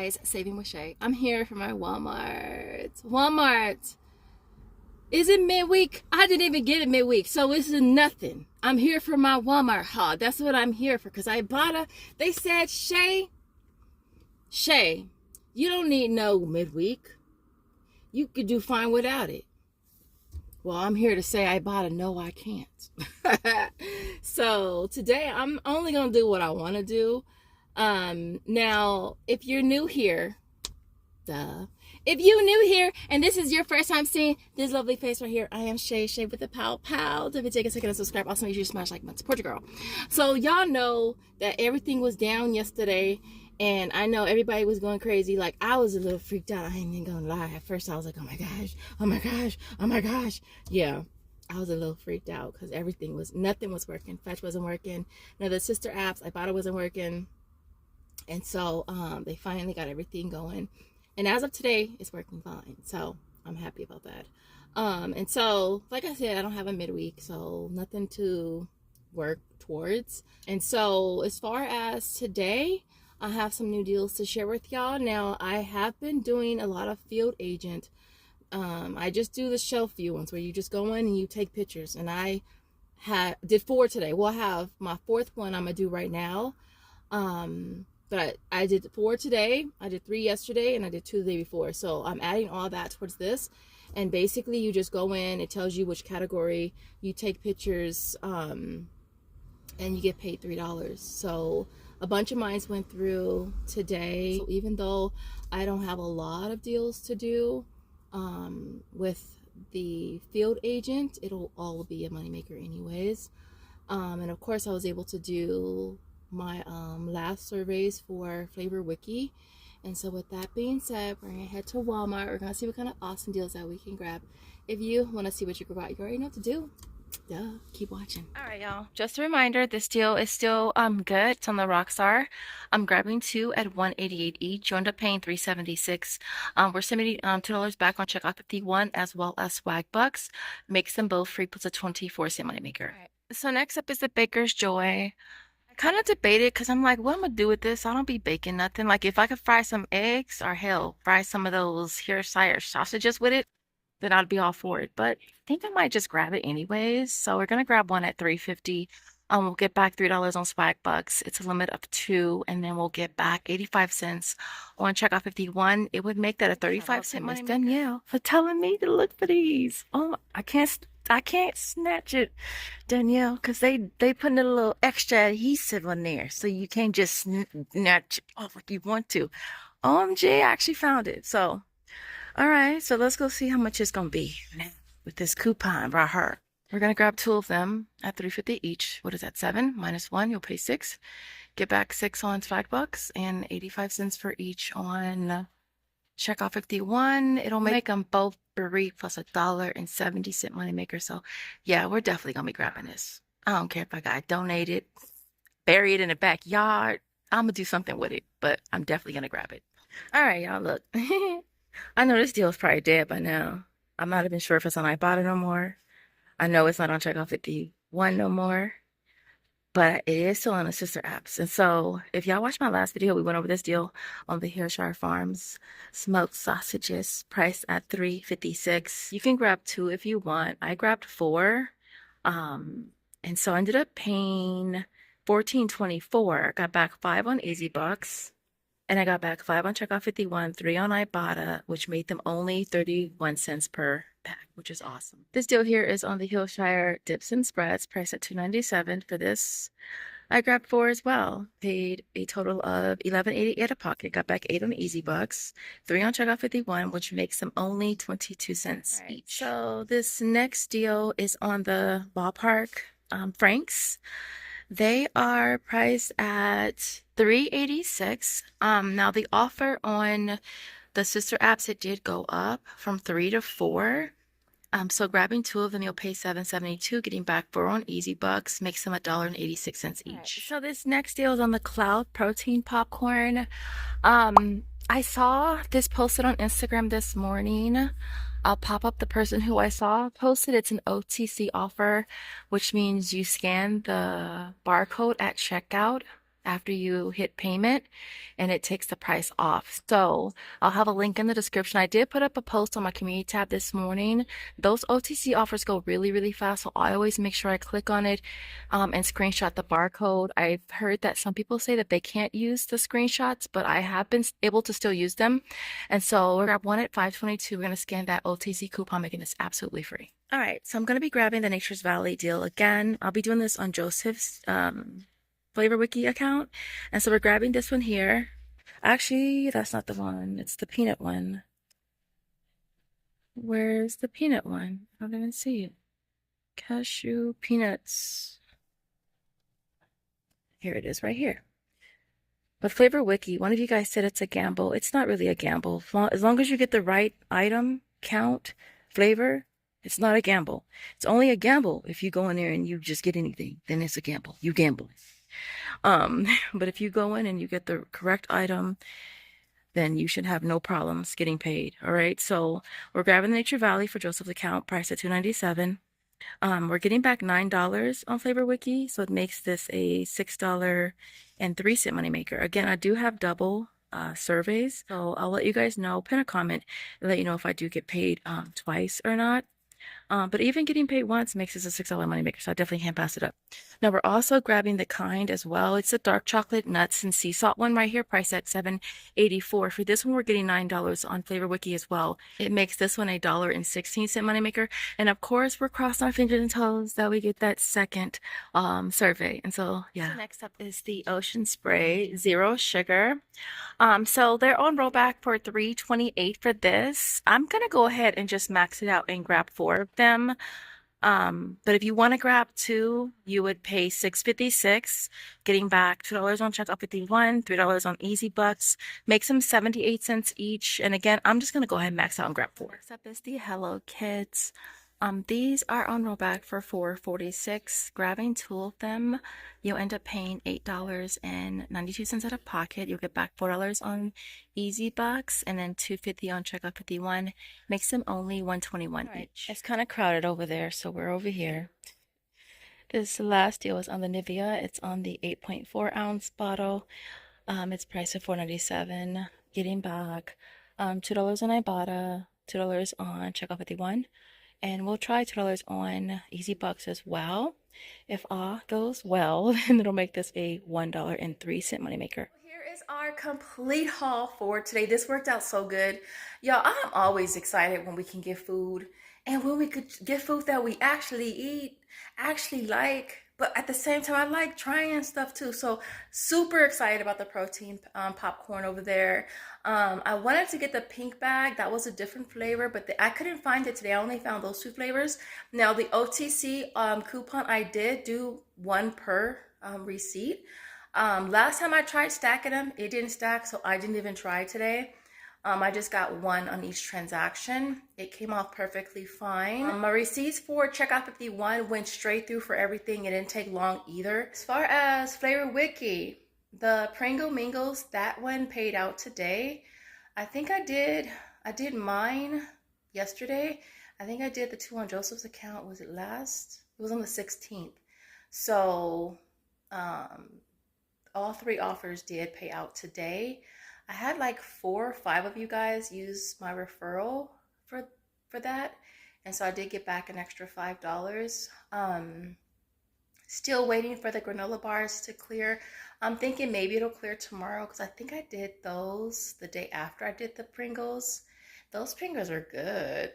guys, Saving with Shay. I'm here for my Walmart. Is it midweek? I didn't even get it midweek, so it's nothing. I'm here for my Walmart haul. That's what I'm here for, because Ibotta, they said, Shay, you don't need no midweek. You could do fine without it. Well, I'm here to say Ibotta, no, I can't. So today I'm only going to do what I want to do. Now, if you're new here, if you're new here and this is your first time seeing this lovely face right here, I am Shay with the Pow. Don't take a second to subscribe. Also, make sure you smash like button. Support your girl. So y'all know that everything was down yesterday, and I know everybody was going crazy. Like, I was a little freaked out. I ain't even gonna lie. At first, I was like, oh my gosh. Yeah, I was a little freaked out because nothing was working. Fetch wasn't working. None of the sister apps, Ibotta wasn't working. And so they finally got everything going. And as of today, it's working fine. So I'm happy about that. And so, like I said, I don't have a midweek, so nothing to work towards. And so as far as today, I have some new deals to share with y'all. Now, I have been doing a lot of field agent. I just do the shelf view ones where you just go in and you take pictures. And I did 4 today. Well, I have my 4th one I'm going to do right now. But I did 4 today, I did 3 yesterday, and I did 2 the day before. So I'm adding all that towards this. And basically you just go in, it tells you which category, you take pictures, and you get paid $3. So a bunch of mine went through today. So even though I don't have a lot of deals to do with the field agent, it'll all be a moneymaker anyways. And of course I was able to do my last surveys for Flavor Wiki. And so with that being said, we're gonna head to Walmart. We're gonna see what kind of awesome deals that we can grab. If you want to see what you can grab, you already know what to do. Keep watching. All right, y'all, just a reminder, this deal is still good. It's on the Rockstar. I'm grabbing 2 at $188 each. You end up paying $376. We're sending $2 back on checkout 51, as well as Swagbucks. Makes them both free plus a 24-cent moneymaker. All right. So next up is the Baker's Joy. Kind of debated because I'm like, what am I gonna do with this? I don't be baking nothing. Like, if I could fry some eggs, or hell, fry some of those Hampshire sausages with it, then I'd be all for it. But I think I might just grab it anyways. So we're gonna grab one at $3.50. We'll get back $3 on Swagbucks. It's a limit of 2, and then we'll get back 85 cents on checkout 51. It would make that a 35-cent money. Miss Danielle for telling me to look for these. Oh, I can't snatch it, Danielle, because they putting a little extra adhesive on there, so you can't just snatch it off like you want to. OMG, I actually found it. So, all right, so let's go see how much it's gonna be now with this coupon right here. We're gonna grab 2 of them at $3.50 each. What is that? 7 minus 1, you'll pay 6. Get back 6 on Swagbucks and 85 cents for each on checkout 51. It'll make them both free plus $1.70 moneymaker. So yeah, we're definitely gonna be grabbing this. I don't care if I got donated, bury it in the backyard. I'm gonna do something with it, but I'm definitely gonna grab it. All right, y'all, look. I know this deal is probably dead by now. I'm not even sure if it's on Ibotta no more. I know it's not on checkout 51 no more, but it is still on the sister apps. And so if y'all watched my last video, we went over this deal on the Hampshire Farms smoked sausages, priced at $3.56. You can grab 2 if you want. I grabbed 4. And so I ended up paying $14.24. Got back 5 on EasyBucks. And I got back 5 on checkout 51, 3 on Ibotta, which made them only 31 cents per pack, which is awesome. This deal here is on the Hampshire dips and spreads, priced at $2.97 for this. I grabbed 4 as well. Paid a total of $11.88 out of pocket. Got back 8 on EasyBucks, 3 on checkout 51, which makes them only 22 cents each. So this next deal is on the Ballpark Franks. They are priced at $3.86. Now the offer on the sister apps, it did go up from 3 to 4. So grabbing 2 of them, you'll pay $7.72. Getting back 4 on EasyBucks makes them $1.86 each. Right, so this next deal is on the Cloud Protein Popcorn. I saw this posted on Instagram this morning. I'll pop up the person who I saw posted. It's an OTC offer, which means you scan the barcode at checkout after you hit payment, and it takes the price off. So I'll have a link in the description. I did put up a post on my community tab this morning. Those OTC offers go really, really fast, so I always make sure I click on it and screenshot the barcode. I've heard that some people say that they can't use the screenshots, but I have been able to still use them. And so we're gonna grab one at $5.22. We're gonna scan that OTC coupon, making this absolutely free. All right, so I'm gonna be grabbing the Nature's Valley deal again. I'll be doing this on Joseph's Flavor Wiki account. And so we're grabbing this one here. Actually, that's not the one. It's the peanut one. Where's the peanut one? I don't even see it. Cashew peanuts. Here it is right here. But Flavor Wiki, one of you guys said it's a gamble. It's not really a gamble. As long as you get the right item, count, flavor, it's not a gamble. It's only a gamble if you go in there and you just get anything. Then it's a gamble. You gamble. But if you go in and you get the correct item, then you should have no problems getting paid. All right, so we're grabbing the Nature Valley for Joseph's account, priced at $2.97. We're getting back $9 on Flavor Wiki, so it makes this a $6.03 moneymaker. Again, I do have double surveys, so I'll let you guys know, pin a comment, and let you know if I do get paid twice or not. But even getting paid once makes this a $6 moneymaker, so I definitely can't pass it up. Now we're also grabbing the Kind as well. It's a dark chocolate nuts and sea salt one right here, priced at $7.84. For this one, we're getting $9 on Flavor Wiki as well. It makes this one a $1.16 moneymaker. And of course, we're crossing our fingers and toes that we get that second survey. And so, yeah. So next up is the Ocean Spray Zero Sugar. So they're on rollback for $3.28 for this. I'm gonna go ahead and just max it out and grab 4 of them. But if you want to grab 2, you would pay $6.56, getting back $2 on checkout 51, $3 on Easy Bucks, makes them 78 cents each. And again, I'm just gonna go ahead and max out and grab 4. Next up is the Hello Kids. These are on rollback for $4.46. Grabbing 2 of them, you'll end up paying $8.92 out of pocket. You'll get back $4 on Easy Bucks and then $2.50 on checkout 51. Makes them only $1.21 each. It's kind of crowded over there, so we're over here. This last deal was on the Nivea. It's on the 8.4 ounce bottle. It's priced at $4.97. Getting back $2 on Ibotta, $2 on checkout 51. And we'll try $2 on Easy Bucks as well. If all goes well, then it'll make this a $1.03 moneymaker. Here is our complete haul for today. This worked out so good. Y'all, I'm always excited when we can get food. And when we could get food that we actually eat, actually like. But at the same time, I like trying stuff too. So super excited about the protein popcorn over there. I wanted to get the pink bag. That was a different flavor, but I couldn't find it today. I only found those 2 flavors. Now the OTC coupon, I did do 1 per receipt. Last time I tried stacking them, it didn't stack, so I didn't even try today. I just got 1 on each transaction. It came off perfectly fine. My receipts for checkout 51 went straight through for everything. It didn't take long either. As far as Flavor Wiki, the Pringle Mingles, that one paid out today. I think I did mine yesterday. I think I did the 2 on Joseph's account. Was it last? It was on the 16th. So all 3 offers did pay out today. I had like 4 or 5 of you guys use my referral for that. And so I did get back an extra $5. Still waiting for the granola bars to clear. I'm thinking maybe it'll clear tomorrow because I think I did those the day after I did the Pringles. Those Pringles are good.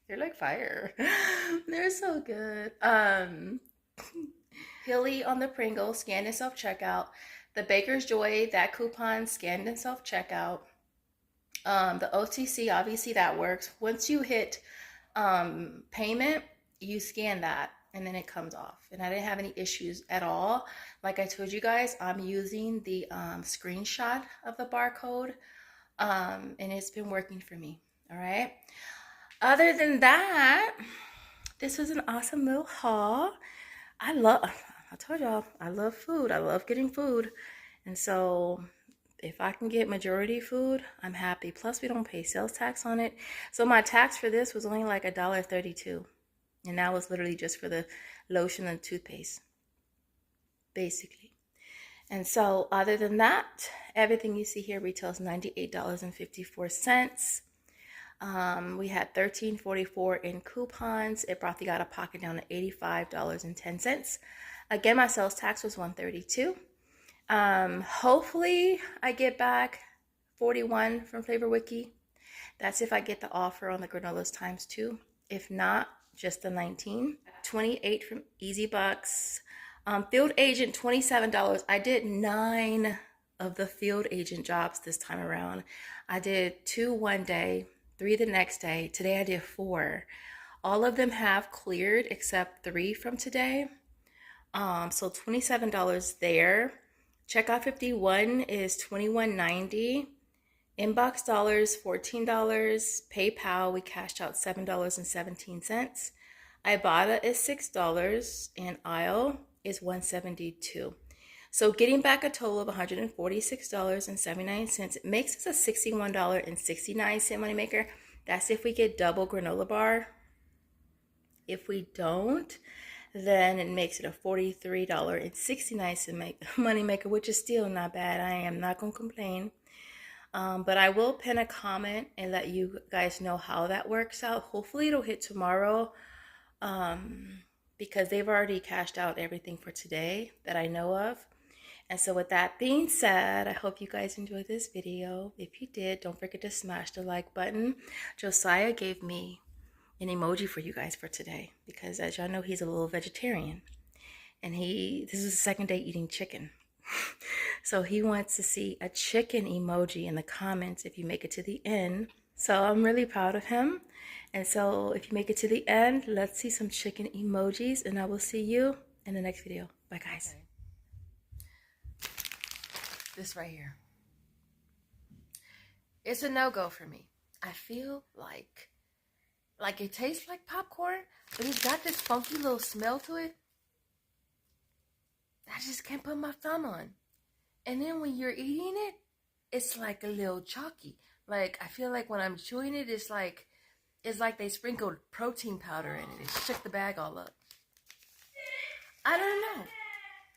They're like fire. They're so good. Hilly on the Pringles, scanned and self-checkout. The Baker's Joy, that coupon scanned and self-checkout. The OTC, obviously that works. Once you hit payment, you scan that and then it comes off. And I didn't have any issues at all. Like I told you guys, I'm using the screenshot of the barcode and it's been working for me. All right. Other than that, this was an awesome little haul. I told y'all, I love food. I love getting food. And so if I can get majority food, I'm happy. Plus, we don't pay sales tax on it. So my tax for this was only like $1.32. And that was literally just for the lotion and toothpaste, basically. And so other than that, everything you see here retails $98.54. We had $13.44 in coupons. It brought the out of pocket down to $85.10. Again, my sales tax was $132. Hopefully I get back 41 from Flavor Wiki. That's if I get the offer on the granolas ×2. If not, just the 19. 28 from Easy Bucks. Field agent, $27. I did 9 of the field agent jobs this time around. I did 2 one day, 3 the next day. Today I did 4. All of them have cleared except 3 from today. So $27 there. Checkout 51 is $21.90. Inbox dollars, $14. PayPal, we cashed out $7.17. Ibotta is $6 and aisle is $172. So getting back a total of $146.79. It makes us a $61.69 moneymaker. That's if we get double granola bar. If we don't, then it makes it a $43.69 moneymaker, which is still not bad. I am not going to complain. But I will pin a comment and let you guys know how that works out. Hopefully it'll hit tomorrow. Because they've already cashed out everything for today that I know of. And so with that being said, I hope you guys enjoyed this video. If you did, don't forget to smash the like button. Josiah gave me an emoji for you guys for today because as y'all know, he's a little vegetarian. And this is his second day eating chicken. So he wants to see a chicken emoji in the comments if you make it to the end. So I'm really proud of him. And so if you make it to the end, let's see some chicken emojis and I will see you in the next video. Bye guys. Okay. This right here. It's a no-go for me. I feel like it tastes like popcorn, but it's got this funky little smell to it. I just can't put my thumb on. And then when you're eating it, it's like a little chalky. Like I feel like when I'm chewing it, it's like they sprinkled protein powder in it. It shook the bag all up. I don't know.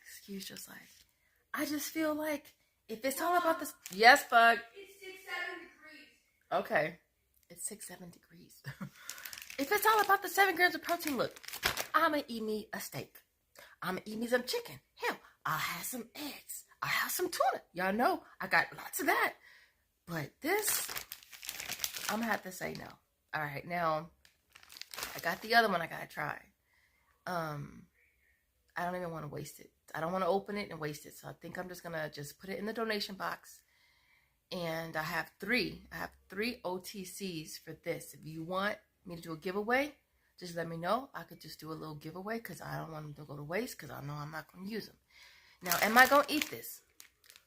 Excuse Josiah. I just feel like if it's all about this. Yes, bug. It's 6-7 degrees. Okay. It's 6-7 degrees. If it's all about the 7 grams of protein, look. I'ma eat me a steak. I'ma eat me some chicken. Hell, I'll have some eggs. I'll have some tuna. Y'all know I got lots of that. But this, I'm gonna have to say no. All right, now I got the other one I gotta try. I don't even want to waste it. I don't want to open it and waste it. So I think I'm just gonna put it in the donation box. And I have 3. I have 3 OTCs for this. If you want me to do a giveaway, just let me know. I could just do a little giveaway because I don't want them to go to waste because I know I'm not gonna use them. Now, am I gonna eat this?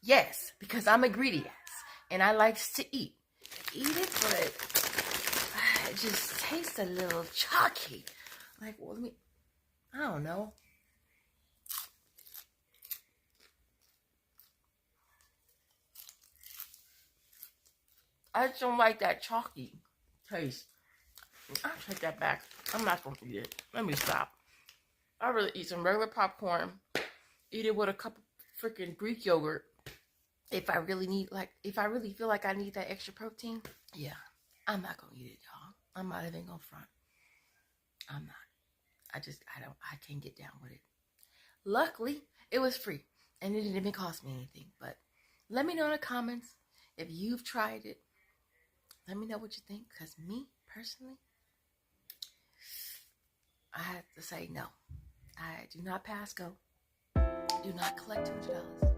Yes, because I'm a greedy ass and I likes to eat. Eat it, but it just tastes a little chalky. Like, well, I don't know. I just don't like that chalky taste. I'll take that back. I'm not going to eat it. Let me stop. I'd rather eat some regular popcorn. Eat it with a cup of freaking Greek yogurt. If I really feel like I need that extra protein, yeah. I'm not going to eat it, y'all. I'm not even going to front. I'm not. I can't get down with it. Luckily, it was free. And it didn't even cost me anything. But let me know in the comments if you've tried it. Let me know what you think. Because me, personally, I have to say no. I do not pass go. Do not collect $200.